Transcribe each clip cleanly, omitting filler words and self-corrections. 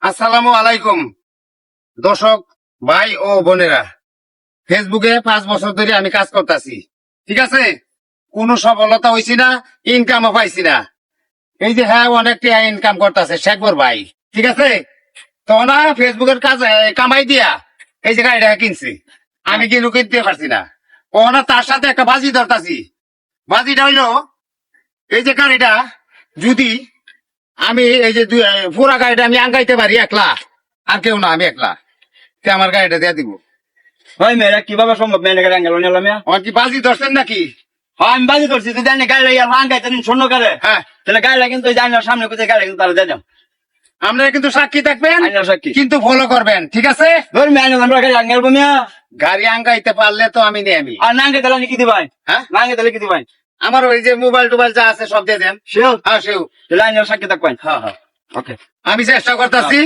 আসসালামু আলাইকুম দর্শক ভাই ও বোনেরা, ফেসবুকে 5 বছর ধরে আমি কাজ করতেছি। ঠিক আছে, কোনো সফলতা হয়েছি না, ইনকামও পাইছি না। এই যে হ্যাঁ অনেকটা ইনকাম করতেছে শেখবর ভাই। ঠিক আছে, তো না ফেসবুকের কাজ কামাই দিয়া এই যে গাড়িটা কিনছি। আমি কিন্তু কিনতে পারছি না, ও না তার সাথে একটা বাজি ধরতাছি। বাজিটা হইলো এই যে গাড়িটা যদি আমি এই যে পুরা গাড়িটা আমি আঙ্গাইতে পারি একলা, আর কেউ না, আমি একলা, তে আমার গাড়িটা দিয়ে দিব। ভাই মেয়েরা কিভাবে সম্ভব মেয়ে গাড়ি আঙ্গেল নিলাম আমার কি বাজি ধরছেন নাকি? আমি বাজি করছি তুই জানি গাড়ি আঙ্গাইতে শূন্য করে হ্যাঁ, তাহলে গাড়িটা কিন্তু জানার সামনে কোথায় গাড়ি কিন্তু তাহলে যাই আপনারা কিন্তু সাক্ষী থাকবেন, আইনার সাক্ষী কিন্তু ফলো করবেন। ঠিক আছে, ধর মেয়ে আমরা গাড়ি আঙ্গেল মিয়া গাড়ি আঙ্গাইতে পারলে তো আমি নেই আমি। আর নাঙ্গে তাহলে কি দিবাই হ্যাঁ, নাঙ্গে তাহলে কি দিবাই আমার ওই যে মোবাইল টোবাইল যা আছে সব দিয়ে দেন। সেও হ্যাঁ সেও, তাহলে আইনার সাক্ষী থাকবেন হ্যাঁ হ্যাঁ, ওকে আমি চেষ্টা করতেছি।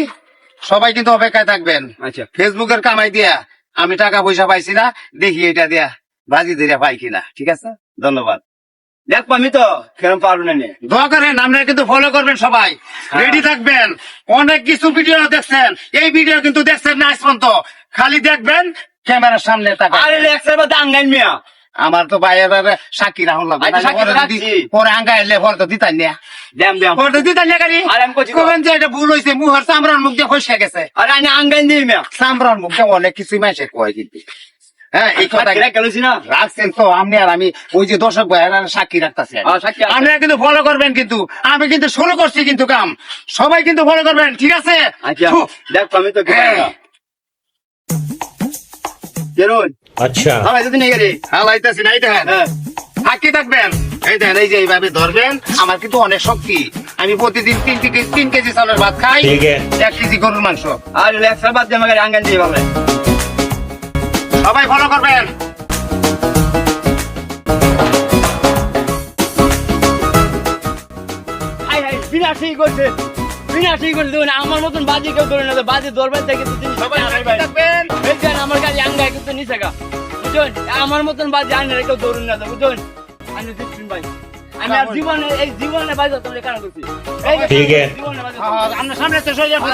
সবাই কিন্তু অপেক্ষায় থাকবেন। আচ্ছা ফেসবুকের কামাই দিয়া আমি টাকা পয়সা পাইছি না, দেখি এটা দিয়া বাজি ধরে পাই কিনা। ঠিক আছে, ধন্যবাদ। দেখবো আমি তো কেরম পারবো না নিয়ে দোয়া করেন, আপনারা কিন্তু ফলো করবেন, সবাই রেডি থাকবেন। অনেক কিছু ভিডিও দেখছেন, এই ভিডিও কিন্তু দেখছেন না আজ পর্যন্ত, খালি দেখবেন ক্যামেরার সামনে আরে তাকাবেন। একসার বাদে আঙ্গাইন মিয়া আমার তো বাইরে সাক্ষী রাখুন লাগবে, আচ্ছা, সাক্ষী পরে যদি রাখছি। পরে আঙ্গা এলে পরে তো দিতাই না, দেম দেম পরে তো দিতাই না গাড়ি। আরে আমি কইছি তো। কবেন যে এটা ভুল হয়েছে, মুহর চামড়ার মুখ দিয়ে ফসকে গেছে। আরে আইনা আঙ্গাইন দিই মিয়া চামড়ার মুখ দিয়ে অনেক কিছুই মাইসে কয় কিন্তু। হ্যাঁ, এই কথা গেলছি না রাখছেন তো আপনি, আর আমি ওই যে দর্শক ভাইয়েরা সাক্ষী রাখতেছি। সাক্ষী আছে। আপনারা কিন্তু ফলো করবেন, কিন্তু আমি কিন্তু শুরু করছি কিন্তু কাম, সবাই কিন্তু ফলো করবেন। ঠিক আছে, আচ্ছা ফু, দেখবো আমি তো হ্যাঁ। কেরোন अच्छा আমার যদি নেই গাড়ি হালাইতেছি না, এই দেখেন হ্যাঁ সাক্ষী থাকবেন। এই দেখেন, এই যে এইভাবে ধরবেন, আমার কিন্তু অনেক শক্তি। আমি প্রতিদিন 3 কেজি চালের ভাত খাই, ठीक है 1 কেজি গরুর মাংস। আর একসার বাদ দিয়ে আমার গাড়ি আঙ্গাইন দিয়ে ভালো সবাই ফলো করবেন। হাই হাই বিনাশী করছে বিনাশী করছে দেখুন আমার মতন বাজি কেউ ধরে না বাজি ধরবেন থেকে তো তিনি সবাই সাক্ষী থাকবেন। এই যে আমার গাড়ি আঙ্গাই কিন্তু নিচে গা বুঝুন আমার মতন বাজি আনলে কেউ ধরুন না বুঝুন আমি দিচ্ছি ভাই আমি আর জীবনে এই জীবনে বাজি তোমরা কেন করছি এই যে ঠিক আছে। জীবনে বাজি আপনার সামনে তো সরে যাবেন,